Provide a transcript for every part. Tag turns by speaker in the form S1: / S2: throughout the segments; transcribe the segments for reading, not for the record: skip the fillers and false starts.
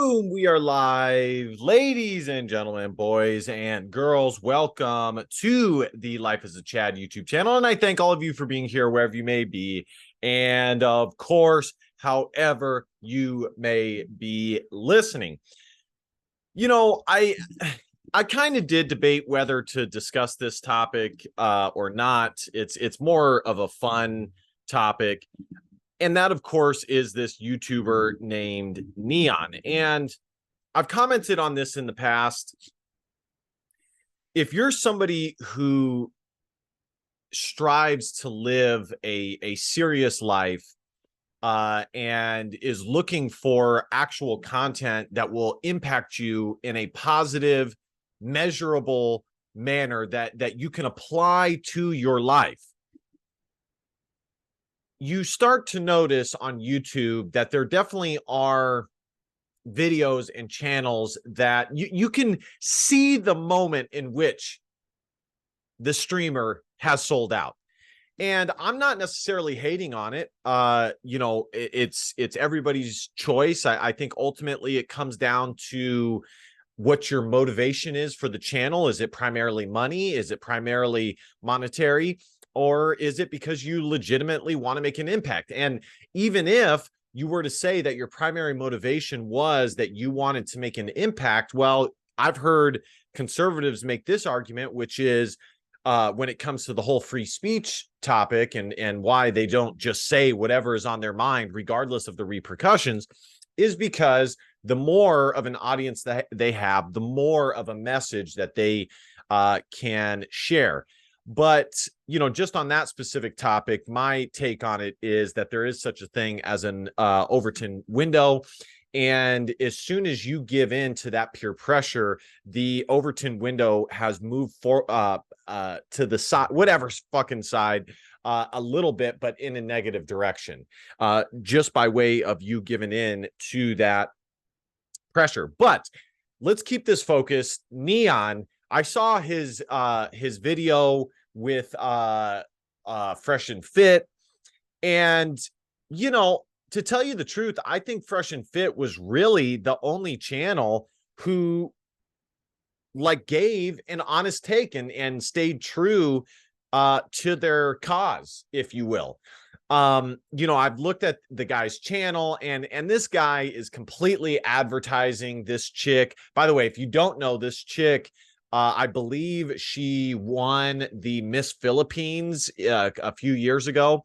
S1: Boom, we are live. Ladies and gentlemen, boys and girls, welcome to the Life as a Chad YouTube channel. And I thank all of you for being here wherever you may be. And of course, however you may be listening. You know, I kind of did debate whether to discuss this topic or not. It's more of a fun topic. And that, of course, is this YouTuber named Neon. And I've commented on this in the past. If you're somebody who strives to live a serious life and is looking for actual content that will impact you in a positive, measurable manner that you can apply to your life, you start to notice on YouTube that there definitely are videos and channels that you can see the moment in which the streamer has sold out. And I'm not necessarily hating on it. It's everybody's choice. I think ultimately it comes down to what your motivation is for the channel. Is it primarily money? Is it primarily monetary? Or is it because you legitimately want to make an impact? And even if you were to say that your primary motivation was that you wanted to make an impact, well, I've heard conservatives make this argument, which is when it comes to the whole free speech topic and why they don't just say whatever is on their mind, regardless of the repercussions, is because the more of an audience that they have, the more of a message that they can share. But, you know, just on that specific topic, my take on it is that there is such a thing as an Overton window. And as soon as you give in to that peer pressure, the Overton window has moved to the side, whatever fucking side, a little bit, but in a negative direction, just by way of you giving in to that pressure. But let's keep this focused. Neon, I saw his video with Fresh and Fit, and you know, to tell you the truth, I think Fresh and Fit was really the only channel who like gave an honest take and stayed true to their cause, if you will. You know, I've looked at the guy's channel, and this guy is completely advertising this chick. By the way, if you don't know this chick, I believe she won the Miss Philippines a few years ago,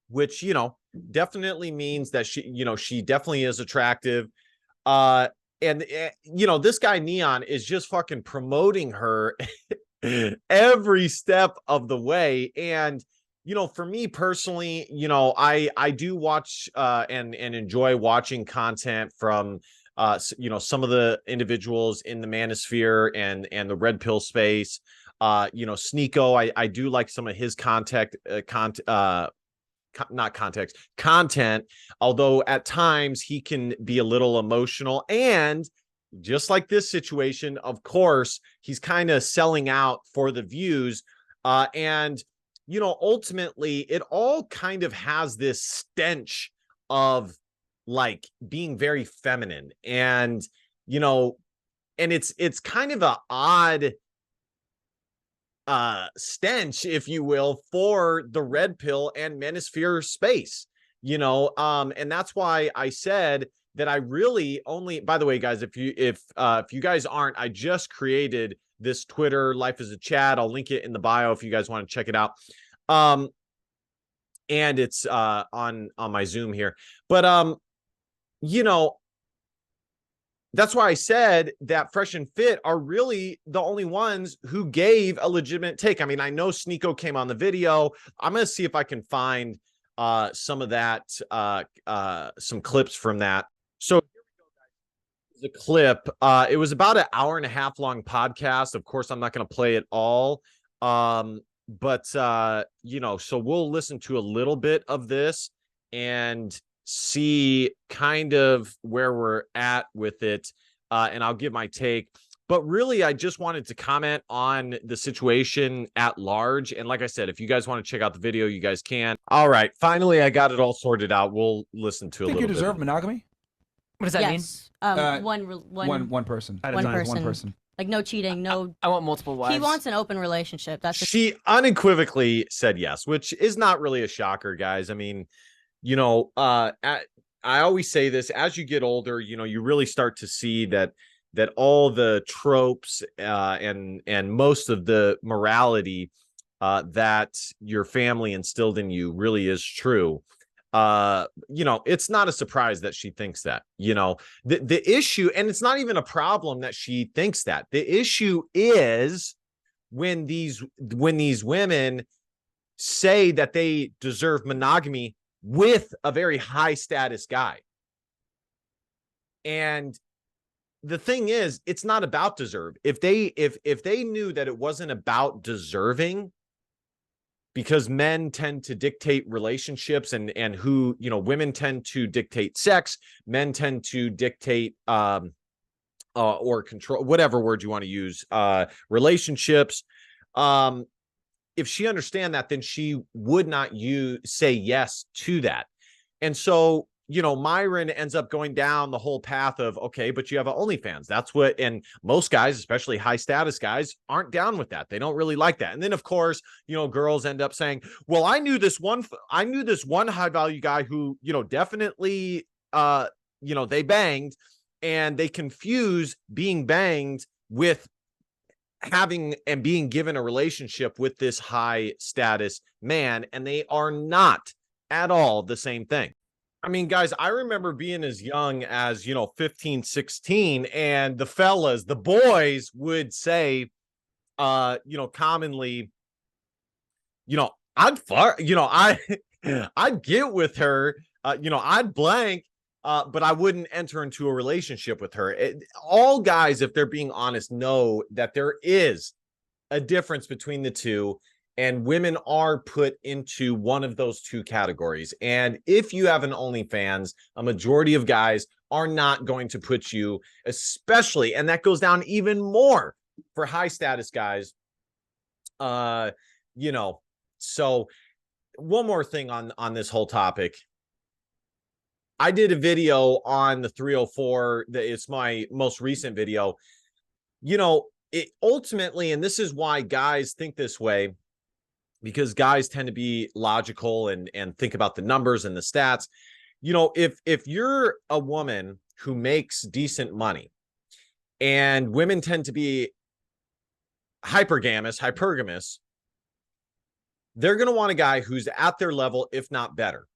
S1: which, you know, definitely means that she definitely is attractive. You know, this guy Neon is just fucking promoting her every step of the way. And you know, for me personally, you know, I do watch and enjoy watching content from you know, some of the individuals in the manosphere and the red pill space. You know, Sneeko, I do like some of his content, although at times he can be a little emotional. And just like this situation, of course, he's kind of selling out for the views. And you know, ultimately, it all kind of has this stench of like being very feminine, and you know, and it's kind of an odd stench, if you will, for the red pill and manosphere space, you know. And that's why I said that I really only, by the way, guys, if you guys aren't, I just created this Twitter, Life as a Chat. I'll link it in the bio if you guys want to check it out. And it's on my Zoom here. But you know, that's why I said that Fresh and Fit are really the only ones who gave a legitimate take. I mean, I know Sneeko came on the video. I'm going to see if I can find some of that, some clips from that. So here we go, guys. The clip, it was about an hour and a half long podcast. Of course, I'm not going to play it all. But you know, so we'll listen to a little bit of this and see kind of where we're at with it, and I'll give my take. But really, I just wanted to comment on the situation at large. And like I said, if you guys want to check out the video, you guys can. All right, finally, I got it all sorted out. We'll listen to a little bit.
S2: Think you deserve monogamy? What does that mean?
S3: One person.
S2: At a
S3: One
S2: time.
S3: person. One person.
S4: Like no cheating, no.
S2: I want multiple wives.
S4: He wants an open relationship. That's
S1: she unequivocally said yes, which is not really a shocker, guys. I mean, you know, I always say this: as you get older, you know, you really start to see that all the tropes and most of the morality that your family instilled in you really is true. You know, it's not a surprise that she thinks that. You know, the issue, and it's not even a problem that she thinks that. The issue is when these women say that they deserve monogamy with a very high status guy. And the thing is, it's not about deserve. If they knew that it wasn't about deserving, because men tend to dictate relationships and who, you know, women tend to dictate sex, men tend to dictate or control, whatever word you want to use, relationships. If she understand that, then she would not say yes to that. And so, you know, Myron ends up going down the whole path of, okay, but you have an OnlyFans. That's what, and most guys, especially high status guys, aren't down with that. They don't really like that. And then of course, you know, girls end up saying, well, I knew this one high value guy who, you know, definitely, you know, they banged, and they confuse being banged with having and being given a relationship with this high status man. And they are not at all the same thing. I mean, guys, I remember being as young as, you know, 15, 16, and the fellas, the boys would say, you know, commonly, you know, I'd get with her, you know, I'd blank, but I wouldn't enter into a relationship with her. All guys, if they're being honest, know that there is a difference between the two. And women are put into one of those two categories. And if you have an OnlyFans, a majority of guys are not going to put you, especially, and that goes down even more for high status guys. You know, so one more thing on this whole topic. I did a video on the 304. It's my most recent video. You know, it ultimately, and this is why guys think this way, because guys tend to be logical and think about the numbers and the stats. You know, if you're a woman who makes decent money, and women tend to be hypergamous, they're going to want a guy who's at their level, if not better.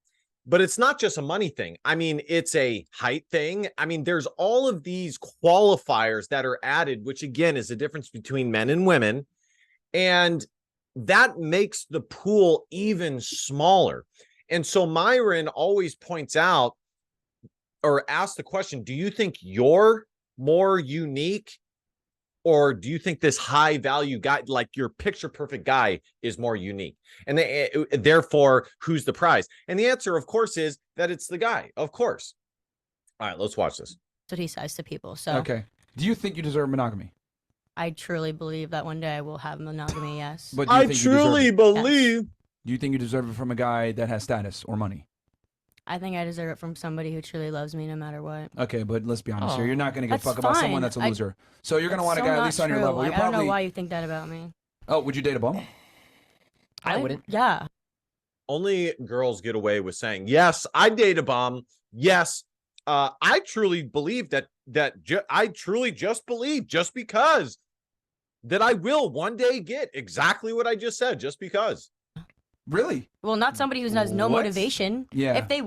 S1: But it's not just a money thing. I mean, it's a height thing. I mean, there's all of these qualifiers that are added, which again is the difference between men and women. And that makes the pool even smaller. And so Myron always points out or asks the question, do you think you're more unique, or do you think this high value guy, like your picture perfect guy, is more unique? And therefore, who's the prize? And the answer, of course, is that it's the guy, of course. All right, let's watch this.
S4: what he says to people. So
S3: okay. Do you think you deserve monogamy?
S4: I truly believe that one day I will have monogamy, yes.
S3: But I truly
S1: believe.
S3: Do you think you deserve it from a guy that has status or money?
S4: I think I deserve it from somebody who truly loves me no matter what.
S3: Okay, but let's be honest here. You're not going to give a fuck
S4: That's
S3: about
S4: fine.
S3: someone that's a loser. So you're going to want a
S4: so
S3: guy at
S4: not
S3: least on your
S4: true.
S3: level. You're
S4: I don't know
S3: probably...
S4: why you think that about me.
S3: Oh, would you date a bum?
S2: I wouldn't.
S4: Yeah.
S1: Only girls get away with saying, yes, I date a bum. Yes, I truly believe I truly just believe just because that I will one day get exactly what I just said, just because.
S3: Really?
S4: Well, not somebody who has no motivation.
S3: Yeah.
S4: If they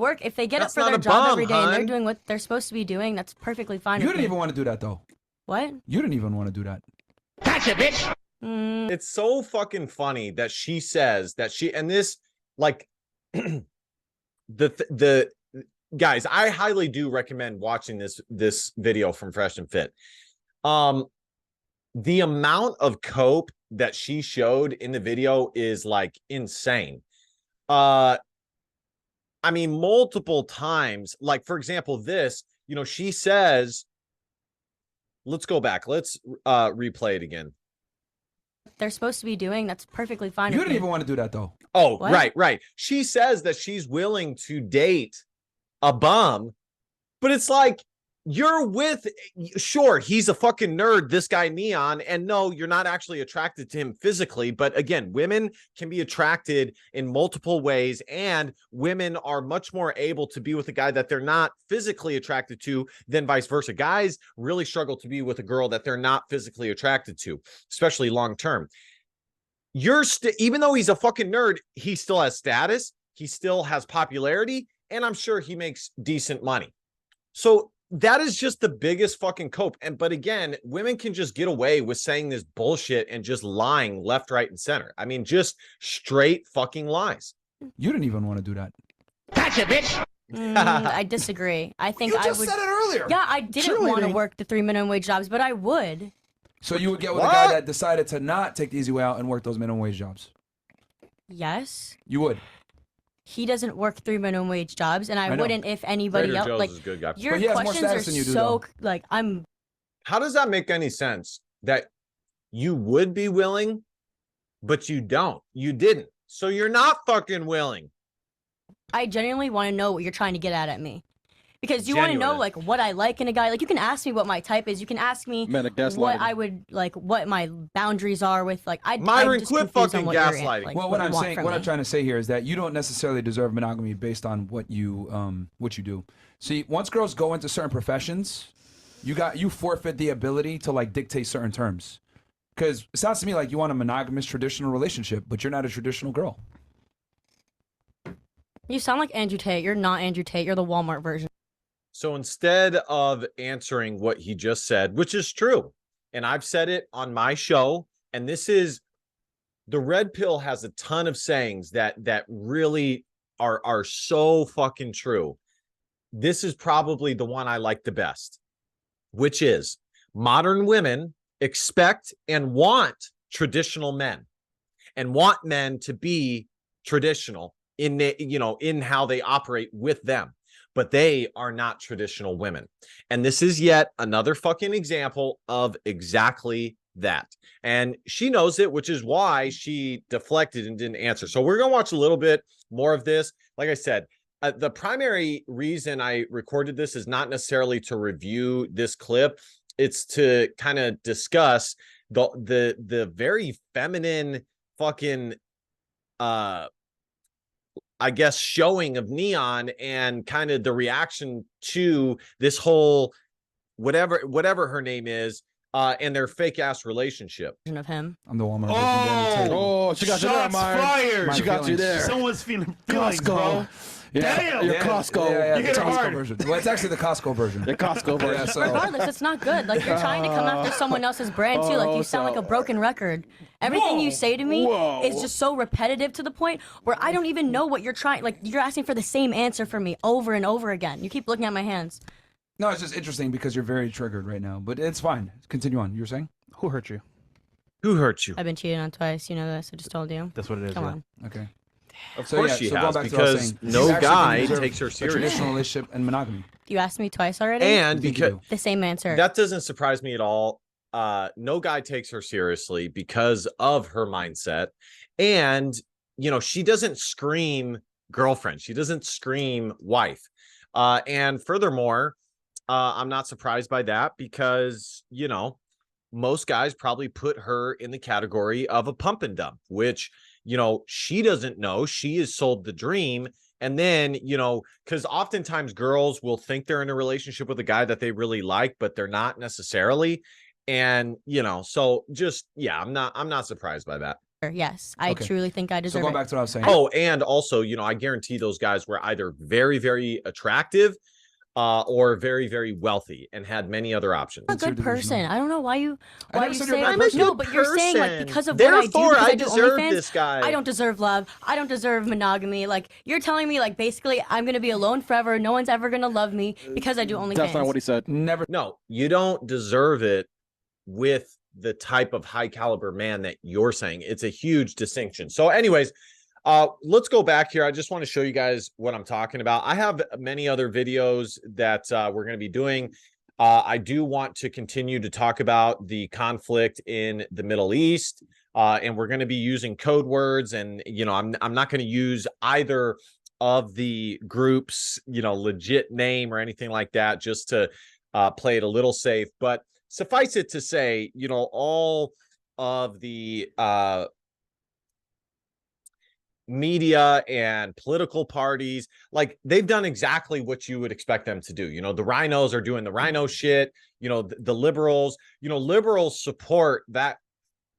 S4: get
S1: That's
S4: up for
S1: not
S4: their
S1: a
S4: job
S1: bum,
S4: every day and they're
S1: hun.
S4: doing what they're supposed to be doing, that's perfectly fine.
S3: You
S4: with
S3: didn't
S4: me.
S3: even want to do that, though.
S4: What?
S3: You didn't even want to do that.
S2: Gotcha, bitch.
S1: It's so fucking funny that she says that and this, like, the guys, I highly do recommend watching this video from Fresh and Fit. The amount of cope that she showed in the video is like insane. I mean, multiple times, like, for example, this, you know, she says, let's go back. Let's replay it again.
S4: They're supposed to be doing, that's perfectly fine.
S3: You
S4: with
S3: didn't
S4: me.
S3: even want to do that, though.
S1: Oh,
S4: What?
S1: right. She says that she's willing to date a bum, but it's like, you're with, sure, he's a fucking nerd, this guy Neon, and no, you're not actually attracted to him physically, but again, women can be attracted in multiple ways, and women are much more able to be with a guy that they're not physically attracted to than vice versa. Guys really struggle to be with a girl that they're not physically attracted to, especially long term. Even though he's a fucking nerd, he still has status, he still has popularity, and I'm sure he makes decent money. So that is just the biggest fucking cope. But again, women can just get away with saying this bullshit and just lying left, right, and center. I mean, just straight fucking lies.
S3: You didn't even want to do that.
S2: Gotcha, bitch.
S4: I disagree. I think
S3: You
S4: I
S3: just
S4: would.
S3: said it earlier.
S4: Yeah, I didn't want to
S5: Cheerleading.
S4: work the 3 minimum wage jobs, but I would.
S3: So you would get with a guy that decided to not take the easy way out and work those minimum wage jobs.
S4: Yes.
S3: You would.
S4: He doesn't work 3 minimum wage jobs, and I
S3: know.
S4: wouldn't if anybody
S1: Trader
S4: else.
S1: Joe's
S4: Like
S1: is a good guy.
S4: your
S3: But he has more
S4: questions are
S3: status than you do,
S4: so
S3: though.
S4: like I'm.
S1: How does that make any sense? That you would be willing, but you don't. You didn't. So you're not fucking willing.
S4: I genuinely want to know what you're trying to get at me. Because you want to know
S1: Genuine.
S4: like what I like in a guy. Like you can ask me what my type is. You can ask me
S5: Man, a
S4: what
S5: gaslighting.
S4: I would like, what my boundaries are with like.
S1: Myron,
S4: I'm just
S1: quit
S4: confused on
S1: fucking
S4: what you're in,
S1: gaslighting.
S4: like,
S3: Well, what
S4: you
S3: I'm
S4: want
S3: saying,
S4: from
S3: what
S4: me.
S3: I'm trying to say here is that you don't necessarily deserve monogamy based on what you do. See, once girls go into certain professions, you forfeit the ability to like dictate certain terms. Because it sounds to me like you want a monogamous traditional relationship, but you're not a traditional girl.
S4: You sound like Andrew Tate. You're not Andrew Tate. You're the Walmart version.
S1: So instead of answering what he just said, which is true, and I've said it on my show, and this is, the red pill has a ton of sayings that really are so fucking true. This is probably the one I like the best, which is modern women expect and want traditional men and want men to be traditional in in how they operate with them. But they are not traditional women. And this is yet another fucking example of exactly that. And she knows it, which is why she deflected and didn't answer. So we're going to watch a little bit more of this. Like I said, the primary reason I recorded this is not necessarily to review this clip. It's to kind of discuss the very feminine fucking I guess showing of Neon and kind of the reaction to this whole whatever her name is and their fake ass relationship.
S4: Of him.
S3: I'm the Walmart version.
S5: Oh, she got you there,
S6: Shots
S5: Myron.
S6: fired.
S5: She got you there.
S6: Someone's feeling feelings, bro.
S5: Costco. Yeah,
S6: Damn.
S5: your Costco.
S3: Yeah,
S6: You
S3: the
S6: hit it
S3: Costco
S6: hard.
S3: version. Well, it's actually the Costco version.
S5: Your Costco version.
S3: Yeah, so
S4: Regardless, it's not good. Like you're trying to come after someone else's brand too. Like you sound like a broken record. Everything you say to me is just so repetitive to the point where I don't even know what you're trying. Like you're asking for the same answer from me over and over again. You keep looking at my hands.
S3: no, it's just interesting because you're very triggered right now. But it's fine. Continue on. You were saying?
S5: Who hurt you?
S1: Who hurt you?
S4: I've been cheated on twice. You know this. I just told you.
S5: That's what it is.
S4: Come
S5: yeah.
S4: on.
S3: Okay.
S1: Of
S3: So,
S1: course
S3: yeah,
S1: she
S3: so going
S1: has,
S3: back to what I was
S1: because
S3: saying,
S1: no
S3: you actually
S1: guy
S3: deserve
S1: takes her
S3: a
S1: seriously.
S3: traditional relationship and monogamy.
S4: You asked me twice already.
S1: And
S3: I think you
S1: because
S3: do.
S4: The same answer.
S1: that doesn't surprise me at all. No guy takes her seriously because of her mindset. And, she doesn't scream girlfriend. She doesn't scream wife. And furthermore, I'm not surprised by that because, most guys probably put her in the category of a pump and dump, which, she doesn't know. She is sold the dream. And then, because oftentimes girls will think they're in a relationship with a guy that they really like, but they're not necessarily. And, so just, yeah, I'm not surprised by that.
S4: Yes, I
S3: Okay.
S4: truly think I
S3: So
S4: deserve
S3: going
S4: it.
S3: back to what I was saying.
S1: Oh, and also, I guarantee those guys were either very, very attractive or very, very wealthy and had many other options.
S4: I'm a good
S3: Consider
S4: person.
S3: delusional.
S4: I don't know why you
S3: I never
S4: you
S3: said you're a
S4: say
S3: bad
S4: like,
S3: person.
S4: no, but you're saying like because of what I do,
S1: Therefore,
S4: because
S1: I
S4: I do
S1: deserve
S4: OnlyFans,
S1: this guy.
S4: I don't deserve love. I don't deserve monogamy. Like you're telling me like basically I'm gonna be alone forever. No one's ever gonna love me because I do OnlyFans.
S5: That's not what he said.
S3: Never.
S1: No, you don't deserve it with the type of high caliber man that you're saying. It's a huge distinction. So anyways, let's go back here. I just want to show you guys what I'm talking about. I have many other videos that we're going to be doing. I do want to continue to talk about the conflict in the Middle East, and we're going to be using code words. And I'm not going to use either of the groups, legit name or anything like that, just to play it a little safe. But suffice it to say, you know, all of the media and political parties, like, they've done exactly what you would expect them to do. You know, the rhinos are doing the rhino shit. You know, the liberals, you know, liberals support that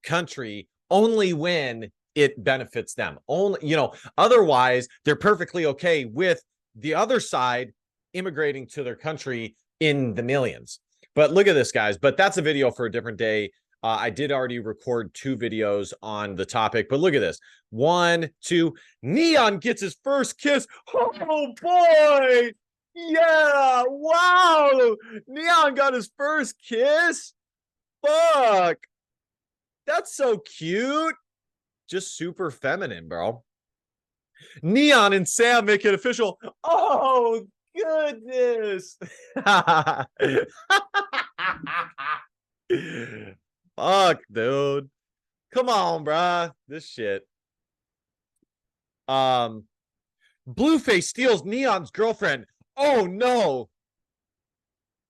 S1: country only when it benefits them. Only, you know, otherwise they're perfectly okay with the other side immigrating to their country in the millions. But look at this, guys. But that's a video for a different day. I did already record 2 videos on the topic, but look at this. 1, 2, Neon gets his first kiss. Oh boy. Yeah. Wow. Neon got his first kiss. Fuck. That's so cute. Just super feminine, bro. Neon and Sam make it official. Oh, goodness. Fuck, dude. Come on, bruh. This shit. Blueface steals Neon's girlfriend. Oh, no.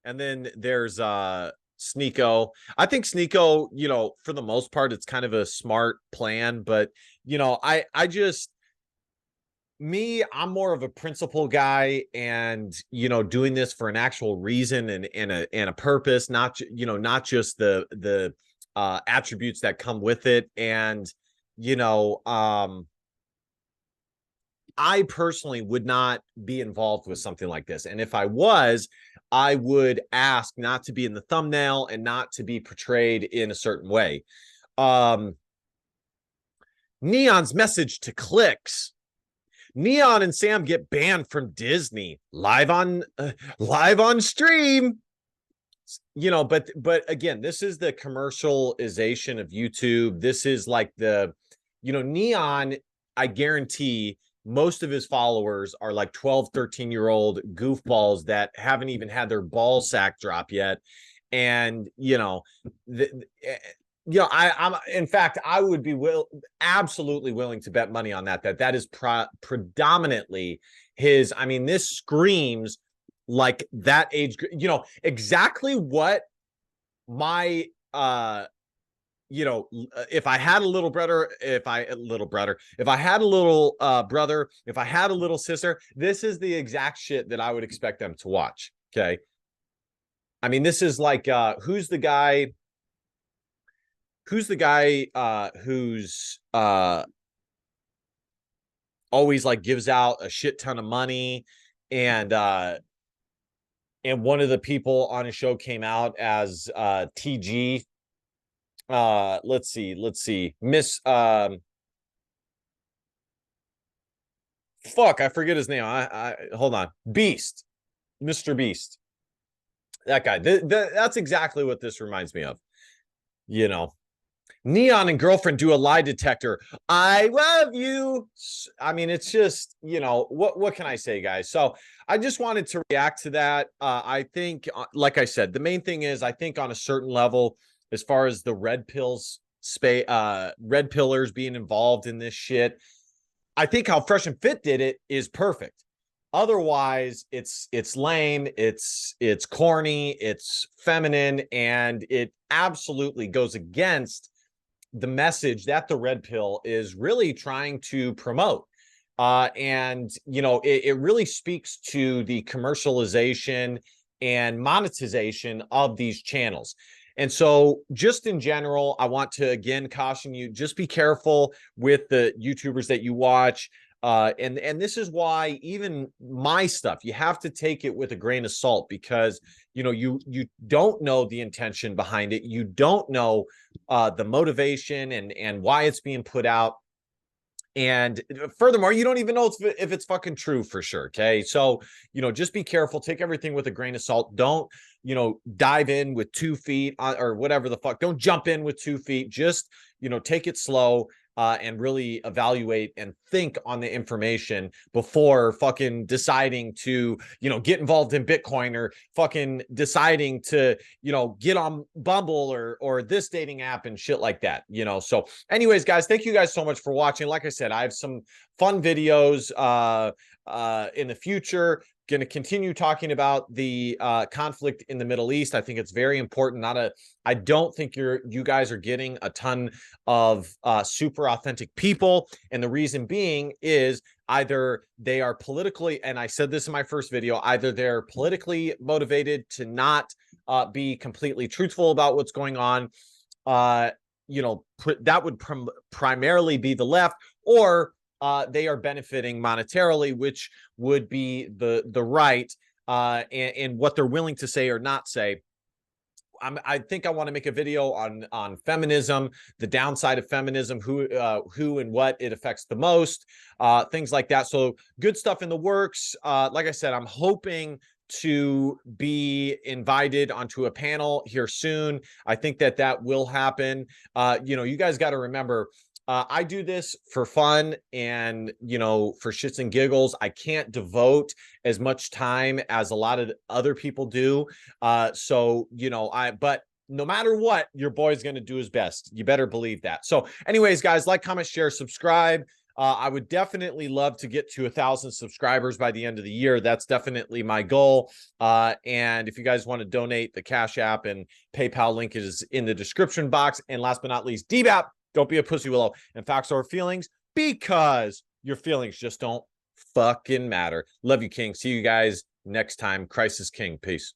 S1: And then there's Sneeko. I think Sneeko, you know, for the most part, it's kind of a smart plan, but you know, I just, I'm more of a principle guy, and you know, doing this for an actual reason and a purpose, not, you know, not just the attributes that come with it. And you know, I personally would not be involved with something like this. And if I was, I would ask not to be in the thumbnail and not to be portrayed in a certain way. Neon's message to clicks. Neon and Sam get banned from Disney live on stream. You know, but again, this is the commercialization of YouTube. This is like the, you know, Neon, I guarantee most of his followers are like 12, 13-year-old goofballs that haven't even had their ball sack drop yet. And, you know, I'm in fact, I would be absolutely willing to bet money on that is predominantly his. I mean, this screams like that age, you know, exactly what my you know, if I had a little brother, if I had a little brother, if I had a little sister, this is the exact shit that I would expect them to watch. Okay. I mean, this is like, who's the guy who's always like gives out a shit ton of money, and one of the people on his show came out as TG. Let's see, Miss fuck, I forget his name. I hold on. Beast. Mr. Beast. That guy. That's exactly what this reminds me of. You know, Neon and girlfriend do a lie detector. I love you. I mean, it's just, you know, what can I say, guys? So I just wanted to react to that. I think, like I said, the main thing is, I think on a certain level, as far as the red pillars being involved in this shit, I think how Fresh and Fit did it is perfect. Otherwise, it's lame, it's corny, it's feminine, and it absolutely goes against the message that the red pill is really trying to promote. And you know, it really speaks to the commercialization and monetization of these channels. And so just in general, I want to again caution you, just be careful with the YouTubers that you watch. And this is why even my stuff, you have to take it with a grain of salt, because you know, you don't know the intention behind it. You don't know the motivation and why it's being put out. And furthermore, you don't even know if it's fucking true for sure. Okay. So, you know, just be careful, take everything with a grain of salt. Don't, you know, dive in with 2 feet or whatever the fuck. Don't jump in with 2 feet. Just, you know, take it slow. And really evaluate and think on the information before fucking deciding to, you know, get involved in Bitcoin, or fucking deciding to, you know, get on Bumble or this dating app and shit like that, you know. So anyways, guys, thank you guys so much for watching. Like I said, I have some fun videos in the future. Going to continue talking about the conflict in the Middle East. I think it's very important. I don't think you guys are getting a ton of super authentic people, and the reason being is either they are politically, and I said this in my first video, either they're politically motivated to not be completely truthful about what's going on. You know, that would primarily be the left, or they are benefiting monetarily, which would be the right, and what they're willing to say or not say. I think I want to make a video on feminism, the downside of feminism, who and what it affects the most, things like that. So good stuff in the works. Like I said, I'm hoping to be invited onto a panel here soon. I think that will happen. You know, you guys got to remember, I do this for fun and, you know, for shits and giggles. I can't devote as much time as a lot of other people do. So, you know, but no matter what, your boy's going to do his best. You better believe that. So anyways, guys, like, comment, share, subscribe. I would definitely love to get to 1,000 subscribers by the end of the year. That's definitely my goal. And if you guys want to donate, the Cash App and PayPal link is in the description box. And last but not least, DBAP. Don't be a pussy willow and facts over feelings, because your feelings just don't fucking matter. Love you, King. See you guys next time. Christ is King. Peace.